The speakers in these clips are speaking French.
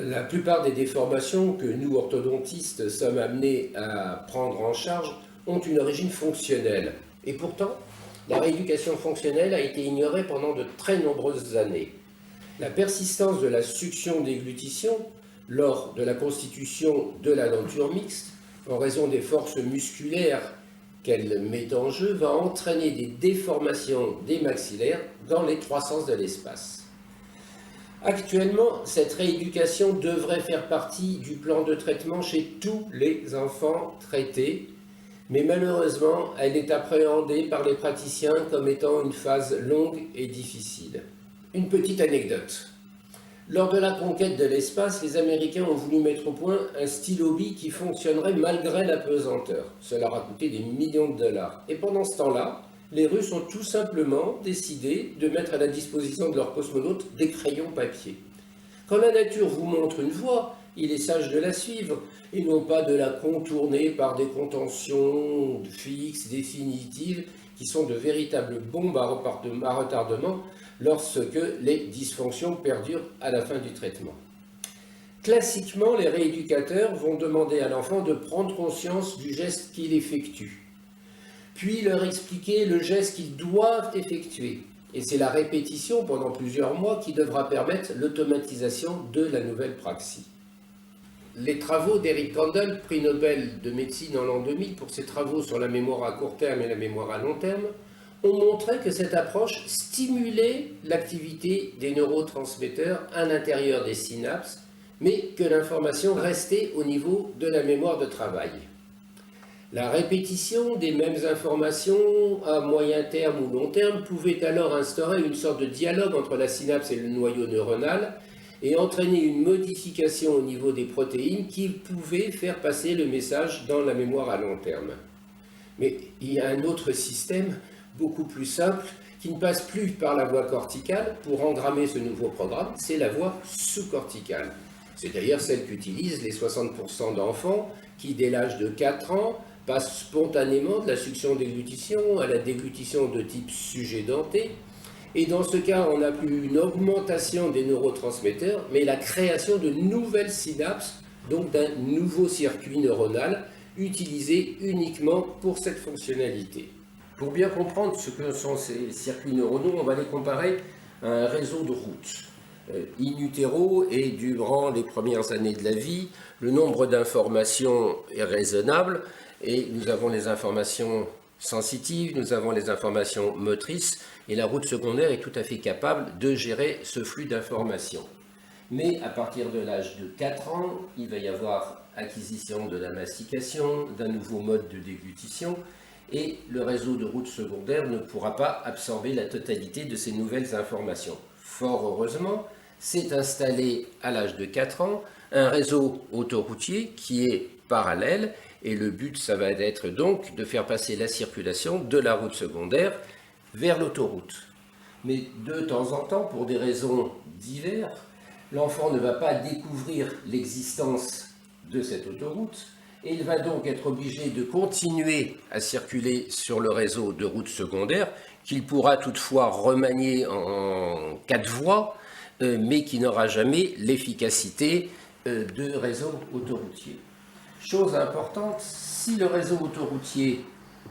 La plupart des déformations que nous, orthodontistes, sommes amenés à prendre en charge ont une origine fonctionnelle. Et pourtant, la rééducation fonctionnelle a été ignorée pendant de très nombreuses années. La persistance de la succion déglutition lors de la constitution de la denture mixte, en raison des forces musculaires qu'elle met en jeu, va entraîner des déformations des maxillaires dans les trois sens de l'espace. Actuellement, cette rééducation devrait faire partie du plan de traitement chez tous les enfants traités, mais malheureusement, elle est appréhendée par les praticiens comme étant une phase longue et difficile. Une petite anecdote. Lors de la conquête de l'espace, les Américains ont voulu mettre au point un stylo-bille qui fonctionnerait malgré la pesanteur. Cela leur a coûté des millions de dollars. Et pendant ce temps-là, les Russes ont tout simplement décidé de mettre à la disposition de leurs cosmonautes des crayons papier. Quand la nature vous montre une voie, il est sage de la suivre et non pas de la contourner par des contentions fixes, définitives, qui sont de véritables bombes à retardement lorsque les dysfonctions perdurent à la fin du traitement. Classiquement, les rééducateurs vont demander à l'enfant de prendre conscience du geste qu'il effectue, puis leur expliquer le geste qu'ils doivent effectuer. Et c'est la répétition pendant plusieurs mois qui devra permettre l'automatisation de la nouvelle praxis. Les travaux d'Eric Kandel, prix Nobel de médecine en l'an 2000 pour ses travaux sur la mémoire à court terme et la mémoire à long terme, ont montré que cette approche stimulait l'activité des neurotransmetteurs à l'intérieur des synapses, mais que l'information restait au niveau de la mémoire de travail. La répétition des mêmes informations à moyen terme ou long terme pouvait alors instaurer une sorte de dialogue entre la synapse et le noyau neuronal et entraîner une modification au niveau des protéines qui pouvait faire passer le message dans la mémoire à long terme. Mais il y a un autre système beaucoup plus simple qui ne passe plus par la voie corticale pour engrammer ce nouveau programme, c'est la voie sous-corticale. C'est d'ailleurs celle qu'utilisent les 60% d'enfants qui, dès l'âge de 4 ans, passe spontanément de la succion déglutition à la déglutition de type sujet denté. Et dans ce cas, on n'a plus une augmentation des neurotransmetteurs, mais la création de nouvelles synapses, donc d'un nouveau circuit neuronal utilisé uniquement pour cette fonctionnalité. Pour bien comprendre ce que sont ces circuits neuronaux, on va les comparer à un réseau de routes. In utero et durant les premières années de la vie, le nombre d'informations est raisonnable et nous avons les informations sensitives, nous avons les informations motrices et la route secondaire est tout à fait capable de gérer ce flux d'informations. Mais à partir de l'âge de 4 ans, il va y avoir acquisition de la mastication, d'un nouveau mode de déglutition et le réseau de route secondaire ne pourra pas absorber la totalité de ces nouvelles informations. Fort heureusement, s'est installé à l'âge de 4 ans un réseau autoroutier qui est parallèle et le but, ça va être donc de faire passer la circulation de la route secondaire vers l'autoroute. Mais de temps en temps, pour des raisons diverses, l'enfant ne va pas découvrir l'existence de cette autoroute et il va donc être obligé de continuer à circuler sur le réseau de route secondaire qu'il pourra toutefois remanier en 4 voies, mais qui n'aura jamais l'efficacité de réseau autoroutier. Chose importante, si le réseau autoroutier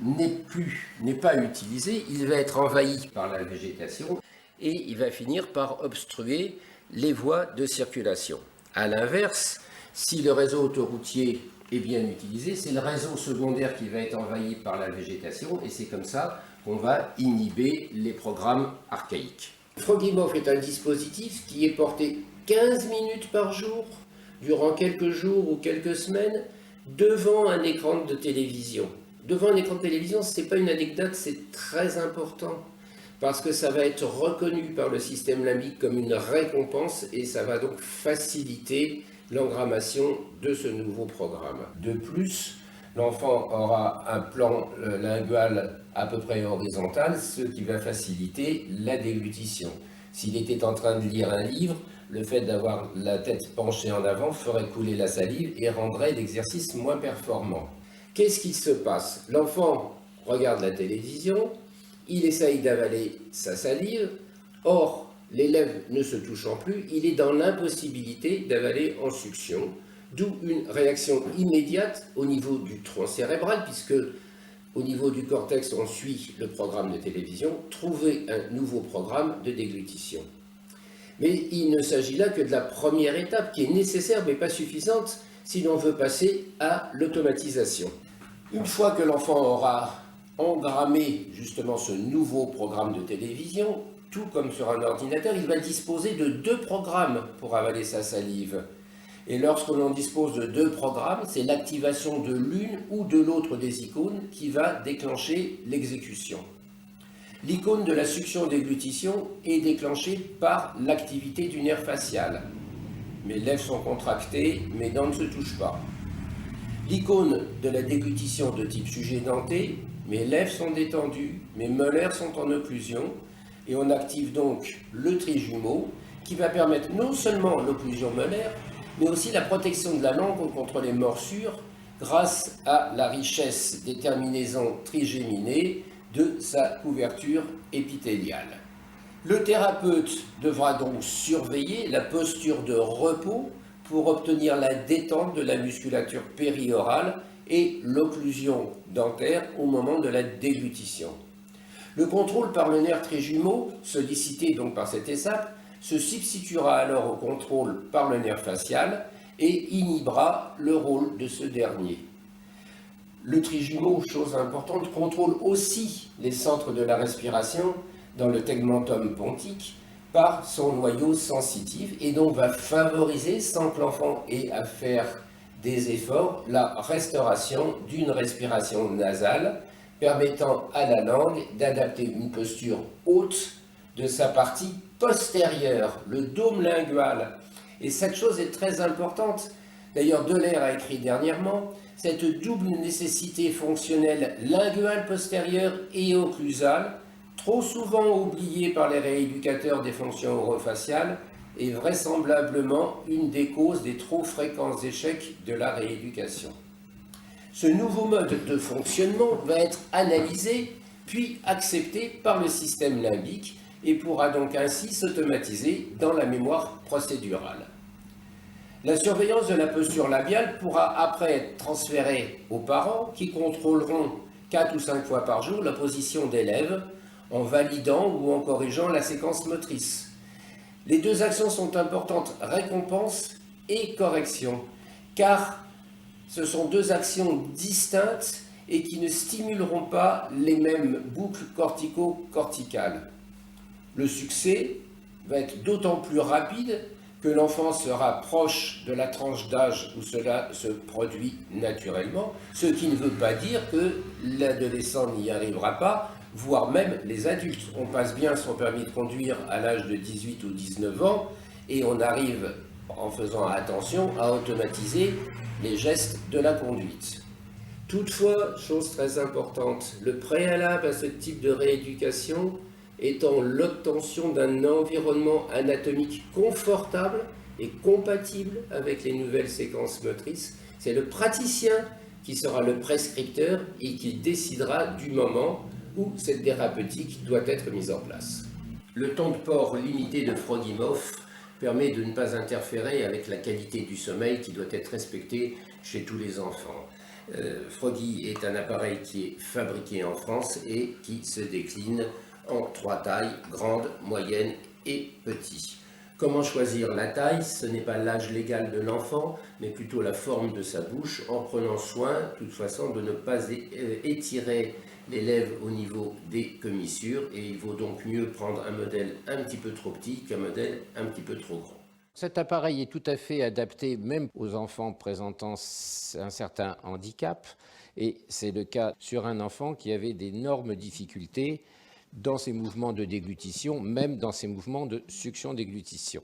n'est pas utilisé, il va être envahi par la végétation et il va finir par obstruer les voies de circulation. A l'inverse, si le réseau autoroutier est bien utilisé, c'est le réseau secondaire qui va être envahi par la végétation et c'est comme ça qu'on va inhiber les programmes archaïques. Frogimov est un dispositif qui est porté 15 minutes par jour, durant quelques jours ou quelques semaines, devant un écran de télévision. Devant un écran de télévision, ce n'est pas une anecdote, c'est très important, parce que ça va être reconnu par le système limbique comme une récompense et ça va donc faciliter l'engrammation de ce nouveau programme. De plus, l'enfant aura un plan lingual à peu près horizontal, ce qui va faciliter la déglutition. S'il était en train de lire un livre, le fait d'avoir la tête penchée en avant ferait couler la salive et rendrait l'exercice moins performant. Qu'est-ce qui se passe? L'enfant regarde la télévision, il essaye d'avaler sa salive, or l'élève ne se touchant plus, il est dans l'impossibilité d'avaler en succion, d'où une réaction immédiate au niveau du tronc cérébral, puisque au niveau du cortex, on suit le programme de télévision, trouver un nouveau programme de déglutition. Mais il ne s'agit là que de la première étape, qui est nécessaire mais pas suffisante si l'on veut passer à l'automatisation. Une fois que l'enfant aura engrammé justement ce nouveau programme de télévision, tout comme sur un ordinateur, il va disposer de 2 programmes pour avaler sa salive. Et lorsque l'on dispose de 2 programmes, c'est l'activation de l'une ou de l'autre des icônes qui va déclencher l'exécution. L'icône de la succion-déglutition est déclenchée par l'activité du nerf facial. Mes lèvres sont contractées, mes dents ne se touchent pas. L'icône de la déglutition de type sujet denté, mes lèvres sont détendues, mes molaires sont en occlusion, et on active donc le trijumeau qui va permettre non seulement l'occlusion molaire, mais aussi la protection de la langue contre les morsures grâce à la richesse des terminaisons trigéminées de sa couverture épithéliale. Le thérapeute devra donc surveiller la posture de repos pour obtenir la détente de la musculature périorale et l'occlusion dentaire au moment de la déglutition. Le contrôle par le nerf trijumeau, sollicité donc par cette étape, se substituera alors au contrôle par le nerf facial et inhibera le rôle de ce dernier. Le trijumeau, chose importante, contrôle aussi les centres de la respiration dans le tegmentum pontique par son noyau sensitif et donc va favoriser, sans que l'enfant ait à faire des efforts, la restauration d'une respiration nasale permettant à la langue d'adapter une posture haute de sa partie postérieure, le dôme lingual. Et cette chose est très importante. D'ailleurs, Delair a écrit dernièrement, cette double nécessité fonctionnelle linguale postérieure et occlusale, trop souvent oubliée par les rééducateurs des fonctions orofaciales, est vraisemblablement une des causes des trop fréquents échecs de la rééducation. Ce nouveau mode de fonctionnement va être analysé puis accepté par le système limbique et pourra donc ainsi s'automatiser dans la mémoire procédurale. La surveillance de la posture labiale pourra après être transférée aux parents qui contrôleront 4 ou 5 fois par jour la position d'élève en validant ou en corrigeant la séquence motrice. Les 2 actions sont importantes, récompense et correction, car ce sont 2 actions distinctes et qui ne stimuleront pas les mêmes boucles cortico-corticales. Le succès va être d'autant plus rapide que l'enfant sera proche de la tranche d'âge où cela se produit naturellement, ce qui ne veut pas dire que l'adolescent n'y arrivera pas, voire même les adultes. On passe bien son permis de conduire à l'âge de 18 ou 19 ans et on arrive, en faisant attention, à automatiser les gestes de la conduite. Toutefois, chose très importante, le préalable à ce type de rééducation étant l'obtention d'un environnement anatomique confortable et compatible avec les nouvelles séquences motrices. C'est le praticien qui sera le prescripteur et qui décidera du moment où cette thérapeutique doit être mise en place. Le temps de port limité de Frogimov permet de ne pas interférer avec la qualité du sommeil qui doit être respectée chez tous les enfants. Froggy est un appareil qui est fabriqué en France et qui se décline en 3 tailles, grande, moyenne et petit. Comment choisir la taille? Ce n'est pas l'âge légal de l'enfant, mais plutôt la forme de sa bouche, en prenant soin, de toute façon, de ne pas étirer les lèvres au niveau des commissures, et il vaut donc mieux prendre un modèle un petit peu trop petit qu'un modèle un petit peu trop grand. Cet appareil est tout à fait adapté même aux enfants présentant un certain handicap, et c'est le cas sur un enfant qui avait d'énormes difficultés dans ses mouvements de déglutition, même dans ses mouvements de succion-déglutition.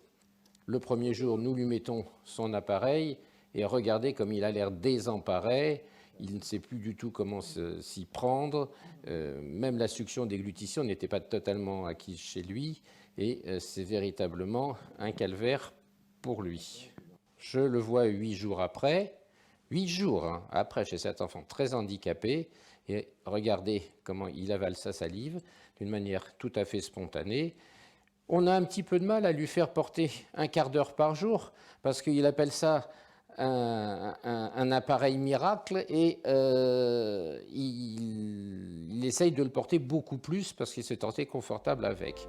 Le premier jour, nous lui mettons son appareil et regardez comme il a l'air désemparé, il ne sait plus du tout comment s'y prendre, même la succion-déglutition n'était pas totalement acquise chez lui et c'est véritablement un calvaire pour lui. Je le vois 8 jours après, 8 jours après chez cet enfant très handicapé, et regardez comment il avale sa salive d'une manière tout à fait spontanée. On a un petit peu de mal à lui faire porter un quart d'heure par jour parce qu'il appelle ça un appareil miracle et il essaye de le porter beaucoup plus parce qu'il s'est tenté confortable avec.